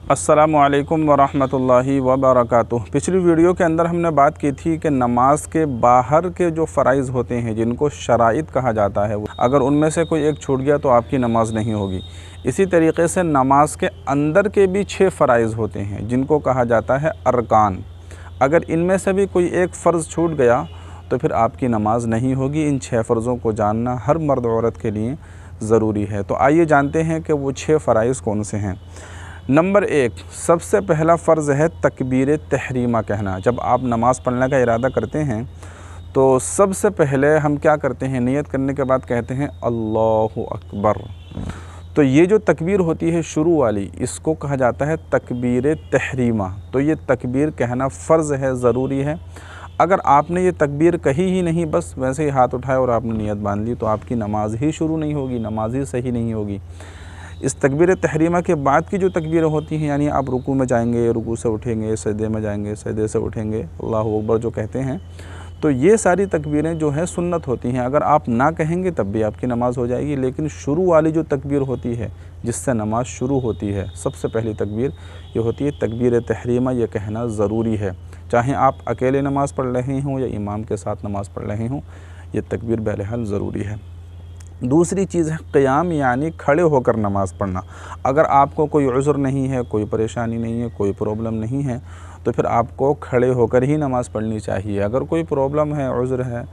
अस्सलामु अलैकुम वरहमतुल्लाहि वबरकातुह। पिछली वीडियो के अंदर हमने बात की थी कि नमाज के बाहर के जो फ़राइज़ होते हैं जिनको शराइत कहा जाता है, अगर उनमें से कोई एक छूट गया तो आपकी नमाज नहीं होगी। इसी तरीक़े से नमाज के अंदर के भी 6 फ़राइज़ होते हैं जिनको कहा जाता है अरकान। अगर इनमें से भी कोई एक फ़र्ज़ छूट गया तो फिर आपकी नमाज नहीं होगी। इन 6 फ़र्ज़ों को जानना हर मर्द औरत के लिए ज़रूरी है। तो आइए जानते हैं कि वो 6 फ़राइज़ कौन से हैं। नंबर 1, सबसे पहला फ़र्ज़ है तकबीर तहरीमा कहना। जब आप नमाज़ पढ़ने का इरादा करते हैं तो सबसे पहले हम क्या करते हैं, नियत करने के बाद कहते हैं अल्लाहु अकबर। तो ये जो तकबीर होती है शुरू वाली, इसको कहा जाता है तकबीर तहरीमा। तो ये तकबीर कहना फ़र्ज़ है, ज़रूरी है। अगर आपने ये तकबीर कही ही नहीं, बस वैसे ही हाथ उठाए और आपने नियत बांध ली, तो आपकी नमाज ही शुरू नहीं होगी, नमाज ही सही नहीं होगी। इस तकबीर तहरीमा के बाद की जो तकबीरें होती हैं, यानी आप रुकू में जाएंगे, रुकू से उठेंगे, सजदे में जाएंगे, सजदे से उठेंगे, अल्लाहु अकबर जो कहते हैं, तो ये सारी तकबीरें जो है सुन्नत होती हैं। अगर आप ना कहेंगे तब भी आपकी नमाज़ हो जाएगी। लेकिन शुरू वाली जो तकबीर होती है जिससे नमाज शुरू होती है, सबसे पहली तकबीर ये होती है तकबीर तहरीमा। ये कहना ज़रूरी है, चाहे आप अकेले नमाज़ पढ़ रहे हों या इमाम के साथ नमाज़ पढ़ रहे हों, ये तकबीर बहरहाल ज़रूरी है। दूसरी चीज़ है क़याम, यानी खड़े होकर नमाज़ पढ़ना। अगर आपको कोई उज़्र नहीं है, कोई परेशानी नहीं है, कोई प्रॉब्लम नहीं है, तो फिर आपको खड़े होकर ही नमाज़ पढ़नी चाहिए। अगर कोई प्रॉब्लम है, उज़्र है,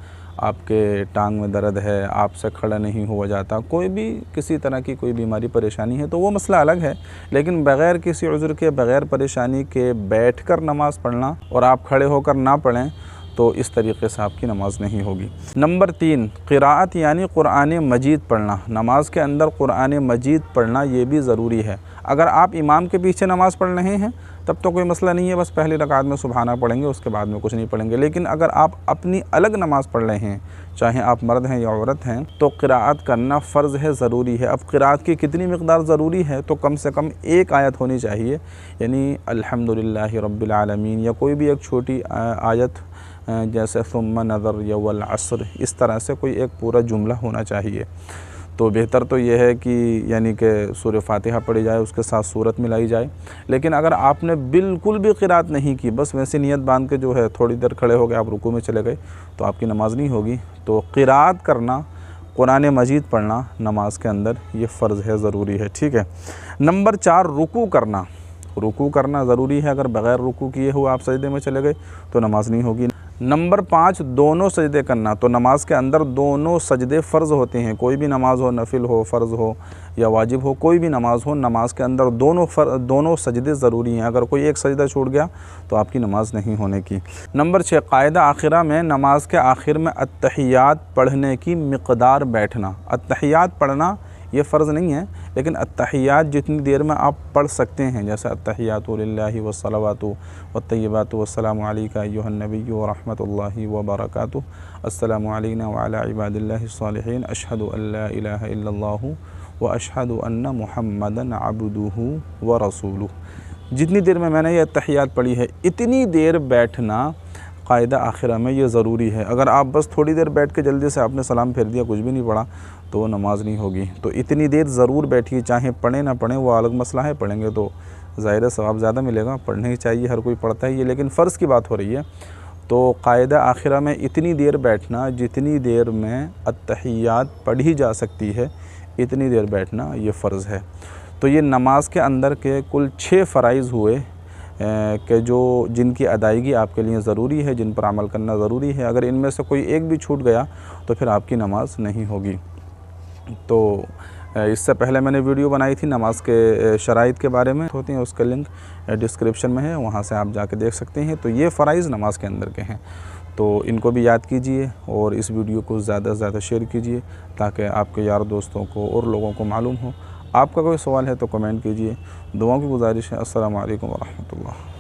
आपके टांग में दर्द है, आपसे खड़ा नहीं हुआ जाता, कोई भी किसी तरह की कोई बीमारी परेशानी है, तो वो मसला अलग है। लेकिन बग़ैर किसी उज़्र के, बग़ैर परेशानी के बैठकर नमाज़ पढ़ना और आप खड़े होकर ना पढ़ें तो इस तरीक़े से आपकी नमाज़ नहीं होगी। नंबर 3, क़िराअत यानी क़ुरआन मजीद पढ़ना। नमाज के अंदर क़ुरआन मजीद पढ़ना ये भी ज़रूरी है। अगर आप इमाम के पीछे नमाज़ पढ़ रहे हैं तब तो कोई मसला नहीं है, बस पहली रकात में सुबहाना पढ़ेंगे, उसके बाद में कुछ नहीं पढ़ेंगे। लेकिन अगर आप अपनी अलग नमाज़ पढ़ रहे हैं, चाहे आप मर्द हैं या औरत हैं, तो क़िराअत करना फ़र्ज़ है, ज़रूरी है। अब क़िराअत की कितनी मिक़दार ज़रूरी है, तो कम से कम एक आयत होनी चाहिए, यानी अल्हम्दुलिल्लाहि रब्बिल आलमीन, या कोई भी एक छोटी आयत जैसे सुम्मा नज़र या वल अस्र, इस तरह से कोई एक पूरा जुमला होना चाहिए। तो बेहतर तो यह है कि यानी कि सूरह फ़ातिहा पढ़ी जाए, उसके साथ सूरत मिलाई जाए। लेकिन अगर आपने बिल्कुल भी क़िराअत नहीं की, बस वैसे नियत बांध के जो है थोड़ी देर खड़े हो गए, आप रुकू में चले गए, तो आपकी नमाज़ नहीं होगी। तो क़िराअत करना, क़ुरआन मजीद पढ़ना नमाज के अंदर ये फ़र्ज़ है, ज़रूरी है। ठीक है। नंबर 4, रुकू करना। रुकू करना ज़रूरी है। अगर बग़ैर रुकू किए हुए आप सजदे में चले गए तो नमाज नहीं होगी। नंबर 5, दोनों सजदे करना। तो नमाज के अंदर दोनों सजदे फ़र्ज़ होते हैं। कोई भी नमाज हो, नफिल हो, फ़र्ज़ हो या वाजिब हो, कोई भी नमाज हो, नमाज के अंदर दोनों सजदे ज़रूरी हैं। अगर कोई एक सजदा छूट गया तो आपकी नमाज नहीं होने की। नंबर 6, कायदा आखिरा में नमाज के आखिर में अत्तहियात पढ़ने की मिक़दार बैठना। अत्तहियात पढ़ना ये फ़र्ज़ नहीं है, लेकिन अत्तहियात जितनी देर में आप पढ़ सकते हैं, जैसे अत्तहियातु लिल्लाहि वस्सलावातु वत्तय्यिबातु वस्सलामु अलैका अय्युहन नबिय्यु व रहमतुल्लाहि व बरकातुहू, अस्सलामु अलैना व अला इबादिल्लाहिस सालिहीन, अशहदु अल्ला इलाहा इल्लल्लाहु व अशहदु अन्ना मुहम्मदन अब्दुहु व रसूलुहु। जितनी देर में मैंने ये अत्तहियात पढ़ी है, इतनी देर बैठना कायदा आखिरा में ये ज़रूरी है। अगर आप बस थोड़ी देर बैठ के जल्दी से आपने सलाम फेर दिया, कुछ भी नहीं पढ़ा, तो वो नमाज नहीं होगी। तो इतनी देर ज़रूर बैठिए, चाहे पढ़ें ना पढ़ें वो अलग मसला है। पढ़ेंगे तो ज़ाहिर सवाब ज़्यादा मिलेगा, पढ़ने ही चाहिए, हर कोई पढ़ता ही है, लेकिन फ़र्ज़ की बात हो रही है। तो कायदा आखिरा में इतनी देर बैठना, जितनी देर में अत्तहियात पढ़ी जा सकती है, इतनी देर बैठना ये फ़र्ज़ है। तो ये नमाज के अंदर के कुल 6 फ़राइज़ हुए कि जिनकी अदायगी आपके लिए ज़रूरी है, जिन पर अमल करना ज़रूरी है। अगर इनमें से कोई एक भी छूट गया तो फिर आपकी नमाज नहीं होगी। तो इससे पहले मैंने वीडियो बनाई थी नमाज के शराइत के बारे में, होती हैं, उसका लिंक डिस्क्रिप्शन में है, वहाँ से आप जाके देख सकते हैं। तो ये फ़राइज़ नमाज के अंदर के हैं, तो इनको भी याद कीजिए और इस वीडियो को ज़्यादा से ज़्यादा शेयर कीजिए ताकि आपके यार दोस्तों को और लोगों को मालूम हो। आपका कोई सवाल है तो कमेंट कीजिए। दुआओं की गुजारिश है। अस्सलामु अलैकुम व रहमतुल्लाह।